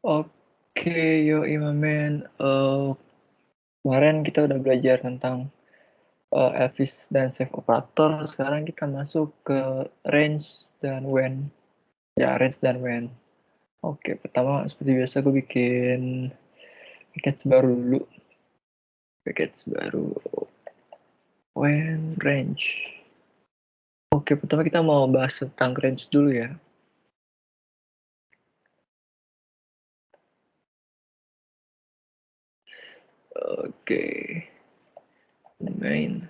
Oke, yo Imamen. Kemarin kita udah belajar tentang Elvis dan Save Operator. Sekarang kita masuk ke range dan when. Ya, range dan when. Oke, pertama seperti biasa gue bikin package baru dulu. Package baru. When range. Oke, pertama kita mau bahas tentang range dulu ya. Oke. Main.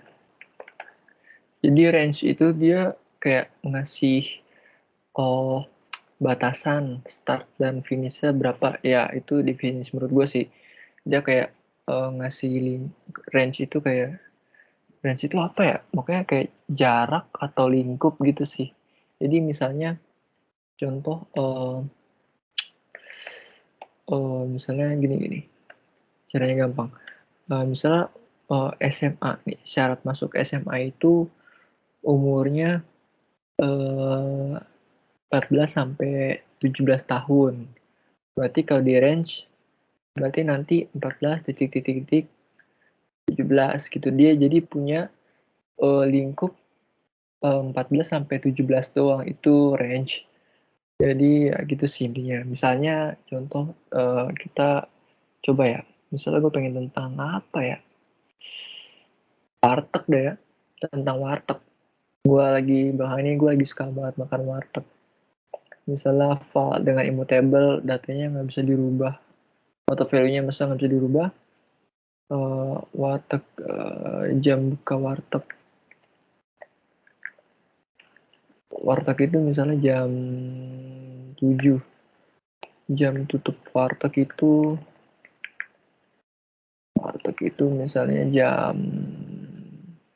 Jadi range itu dia kayak ngasih oh batasan start dan finishnya berapa ya, itu definisi menurut gue sih. Dia kayak ngasih range itu kayak range itu apa ya, makanya kayak jarak atau lingkup gitu sih. Jadi misalnya contoh misalnya gini caranya gampang. Misalnya SMA nih, syarat masuk SMA itu umurnya 14 sampai 17 tahun. Berarti kalau di range berarti nanti 14 titik 17 gitu, dia jadi punya lingkup 14 sampai 17 doang, itu range. Jadi ya gitu sih intinya. Misalnya contoh kita coba ya, misalnya gue pengen tentang apa ya, warteg deh ya, tentang warteg. Gue lagi bahan ini, gue lagi suka banget makan warteg. Misalnya file dengan immutable, datanya nggak bisa dirubah atau value-nya masa nggak bisa dirubah. Warteg, jam buka warteg itu misalnya jam 7, jam tutup warteg itu misalnya jam,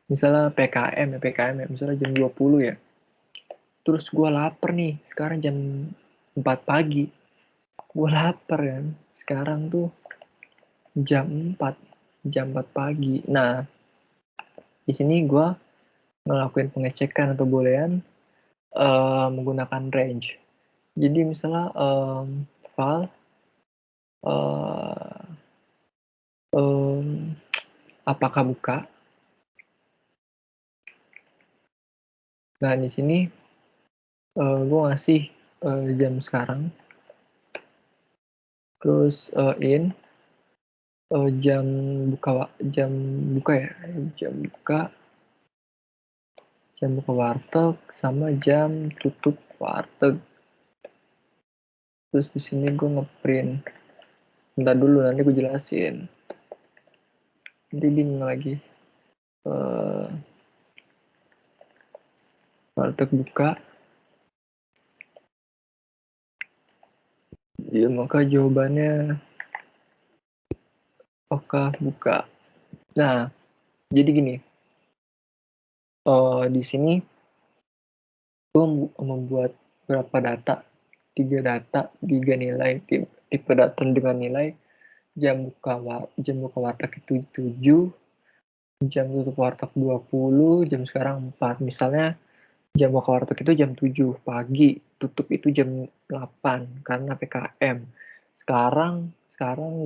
misalnya PKM ya, misalnya jam 20 ya. Terus gue lapar nih, sekarang jam 4 pagi. Gue lapar kan. Sekarang tuh jam 4 pagi. Nah, di sini gue ngelakuin pengecekan atau boolean menggunakan range. Jadi misalnya file apakah buka. Nah, di sini gue ngasih jam sekarang, terus jam buka ya, jam buka warteg sama jam tutup warteg. Terus di sini gue ngeprint. Bentar dulu, nanti gue jelasin. Nanti bingung lagi. Warteg buka. Ya, maka jawabannya apakah buka. Nah, jadi gini. Di sini gue membuat berapa data, 3 nilai, tipe data dengan nilai jam buka warteg itu 7, jam tutup warteg 20, jam sekarang 4. Misalnya jam buka warteg itu jam 7 pagi, tutup itu jam 8 karena PKM. Sekarang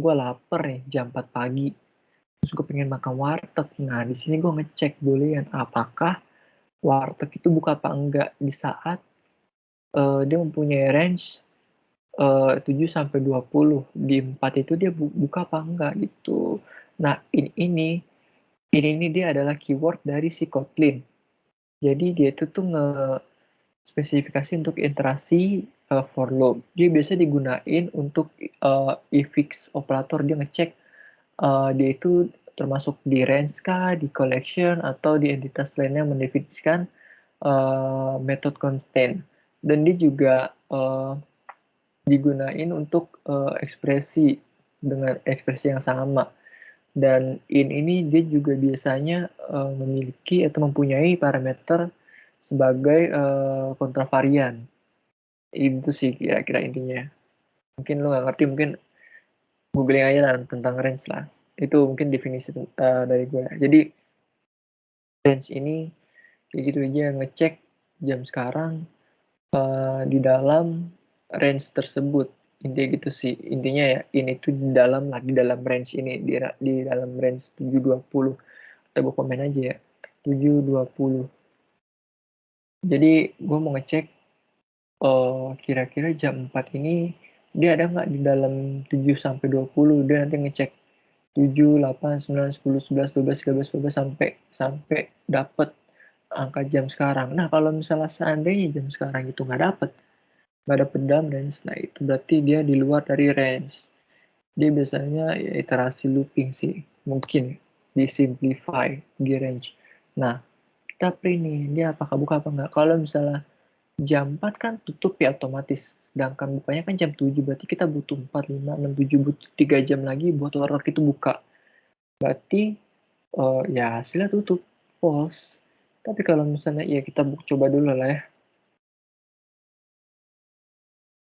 gue lapar nih, jam 4 pagi. Terus gue pengen makan warteg. Nah, di sini gue ngecek boolean apakah warteg itu buka apa enggak di saat dia mempunyai range 7 sampai 20. Di 4 itu dia buka apa enggak gitu. Nah, ini dia adalah keyword dari si Kotlin. Jadi dia itu tuh spesifikasi untuk iterasi for loop. Dia biasa digunain untuk if operator, dia ngecek dia itu termasuk di range kah, di collection, atau di entitas lainnya mendefinisikan method constant. Dan dia juga digunain untuk ekspresi dengan ekspresi yang sama. Dan ini dia juga biasanya memiliki atau mempunyai parameter sebagai kontravarian. Itu sih kira-kira intinya. Mungkin lo nggak ngerti, mungkin googling aja lah tentang range lah. Itu mungkin definisi dari gue. Jadi range ini kayak gitu aja, ngecek jam sekarang di dalam range tersebut. Intinya gitu sih. Intinya ya ini tuh di dalam range ini, di dalam range 720. Kita gue komen aja ya. 720. Jadi gue mau ngecek kira-kira jam 4 ini dia ada nggak di dalam 7 sampai 20. Dia nanti ngecek 7, 8, 9, 10, 11, 12, 13, 14 sampai dapat angka jam sekarang. Nah, kalau misalnya seandainya jam sekarang itu nggak dapet dalam range, nah itu berarti dia di luar dari range. Dia biasanya ya iterasi looping sih, mungkin di simplify di range. Nah, kita print nih, dia apakah buka apa enggak. Kalau misalnya jam 4 kan tutup ya otomatis, sedangkan bukanya kan jam 7, berarti kita butuh 4, 5, 6, 7, butuh 3 jam lagi buat warteg itu buka. Berarti ya hasilnya tutup, false. Tapi kalau misalnya ya kita coba dulu lah ya,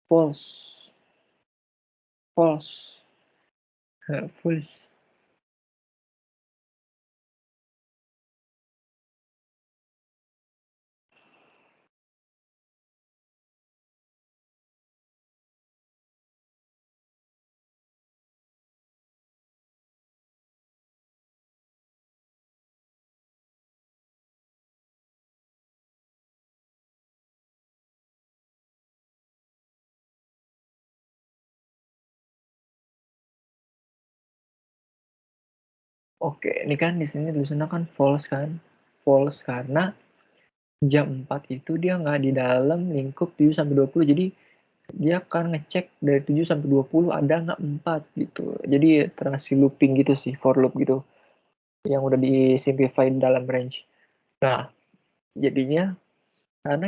false, false, false. Oke, ini kan di sini tulisannya kan false kan, false karena jam 4 itu dia nggak di dalam lingkup 7 sampai 20, jadi dia akan ngecek dari 7 sampai 20 ada nggak 4 gitu. Jadi terasi looping gitu sih, for loop gitu, yang udah disimplify dalam range. Nah, jadinya karena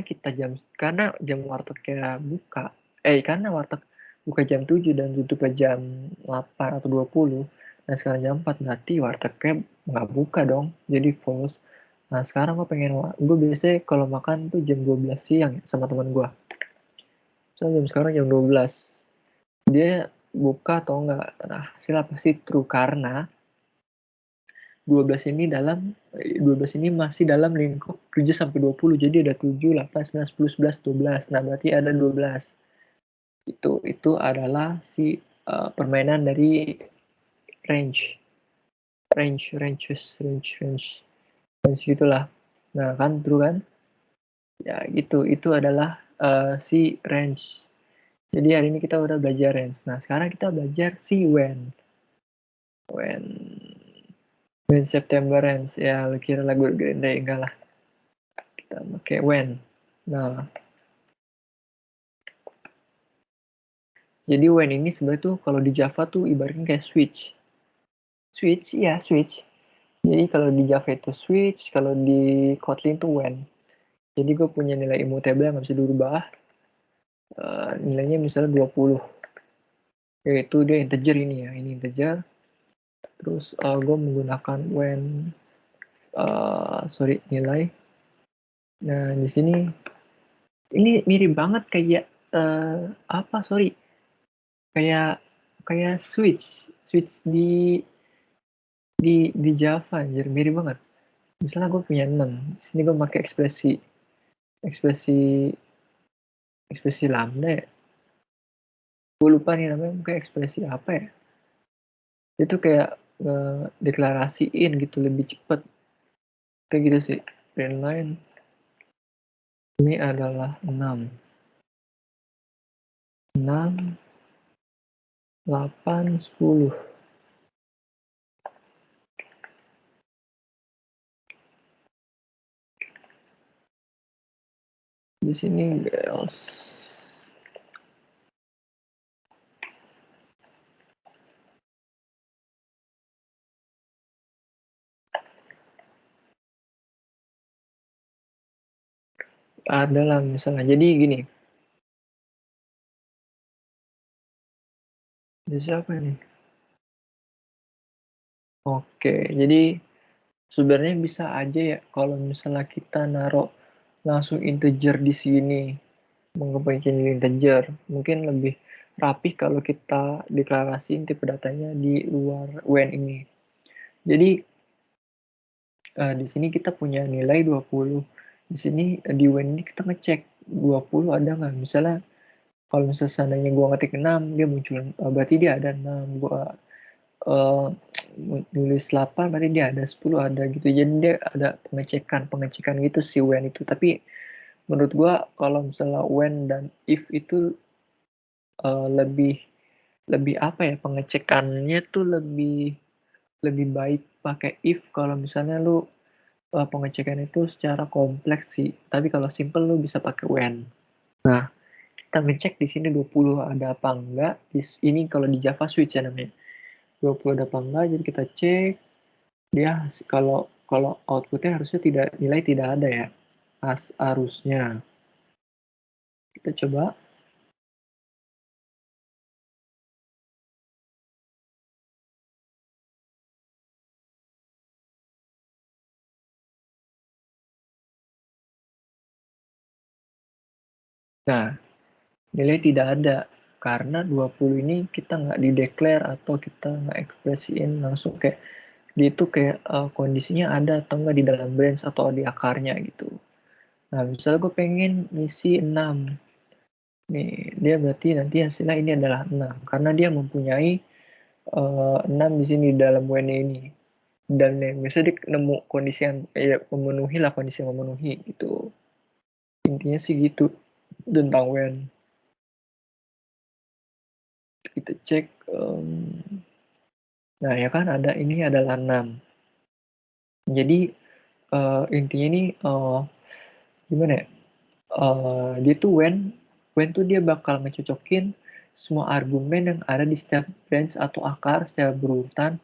jam wartegnya buka, karena warteg buka jam 7 dan tutup jam 8 atau 20, nah sekarang jam 4 berarti wartegnya nggak buka dong, jadi false. Nah sekarang gue biasanya kalau makan tuh jam 12 siang ya, sama teman gue. So jam sekarang jam 12, dia buka atau enggak. Nah hasil pasti true karena 12 ini 12 ini masih dalam lingkup 7 sampai 20. Jadi ada 7, 8, 9, 10, 11, 12. Nah, berarti ada 12. Itu adalah si permainan dari range. Range gitulah. Nah, kan true kan? Ya, gitu. Itu adalah si range. Jadi hari ini kita udah belajar range. Nah, sekarang kita belajar si when. When September ends. Ya, lu kira lagu Green Day? Enggak lah. Kita pakai when. Nah, jadi when ini sebenarnya tuh kalau di Java tuh ibaratnya kayak switch. Switch, ya switch. Jadi kalau di Java itu switch, kalau di Kotlin tuh when. Jadi gue punya nilai immutable yang nggak bisa dirubah. Nilainya misalnya 20. Yaitu dia integer ini ya, ini integer. Terus gue menggunakan when, nilai. Nah di sini ini mirip banget kayak kayak kayak switch di Java, anjir mirip banget. Misalnya gue punya 6, di sini gue pakai ekspresi ekspresi lambda ya. Gue lupa nih namanya, kayak ekspresi apa ya. Itu kayak deklarasiin gitu lebih cepet. Kayak gitu sih. Print line ini adalah 6. 6, 8, 10. Di sini else. Adalah misalnya. Jadi gini. Ini siapa nih? Oke, jadi sebenarnya bisa aja ya kalau misalnya kita naruh langsung integer di sini, mengembangkan integer, mungkin lebih rapih kalau kita deklarasiin tipe datanya di luar when ini. Jadi di sini kita punya nilai 20. Di sini di when ini kita ngecek 20 ada nggak? Misalnya Kalau misalnya seandainya gue ngetik 6, dia muncul, berarti dia ada 6. Gue nulis 8, berarti dia ada 10, ada gitu. Jadi dia ada pengecekan gitu si when itu. Tapi menurut gue kalau misalnya when dan if itu lebih apa ya, pengecekannya tuh lebih baik pakai if kalau misalnya lu pengecekan itu secara kompleks sih. Tapi kalau simple lu bisa pakai when. Nah, kita ngecek di sini 20 ada apa enggak. Ini kalau di Java switch ya namanya. 20 ada apa enggak, jadi kita cek dia kalau kalau outputnya harusnya nilai tidak ada ya. Harusnya. Kita coba. Nah, nilai tidak ada. Karena 20 ini kita nggak di-declare atau kita nggak ekspresiin langsung kayak dia itu kayak kondisinya ada atau enggak di dalam branch atau di akarnya gitu. Nah, misalnya gue pengen ngisi 6. Nih, dia berarti nanti hasilnya ini adalah 6. Karena dia mempunyai 6 di sini di dalam WN ini. Dan misalnya dia nemu kondisi yang memenuhi lah, kondisi yang memenuhi gitu. Intinya sih gitu tentang WN. Kita cek. Nah, ya kan ada ini adalah 6. Jadi intinya ini gimana ya? Dia tuh when tuh dia bakal ngecocokin semua argumen yang ada di setiap branch atau akar secara berurutan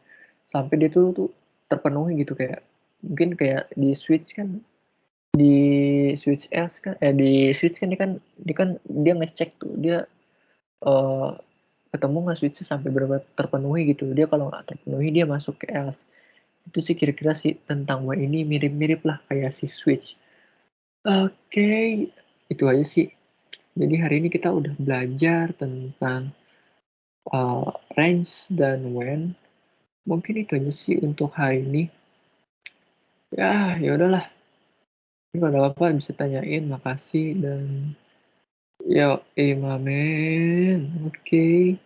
sampai dia tuh terpenuhi gitu, kayak mungkin kayak di switch kan, di switch else kan, di switch kan dia ngecek tuh dia uh, ketemu nggak switchnya sampai berapa terpenuhi gitu. Dia kalau nggak terpenuhi dia masuk ke else. Itu sih kira-kira sih tentang W ini mirip-mirip lah kayak si switch. Oke, itu aja sih. Jadi hari ini kita udah belajar tentang range dan when. Mungkin itu aja sih untuk hari ini. Ya udahlah. Ini kalau ada apa bisa tanyain. Makasih dan yo, amen. Oke.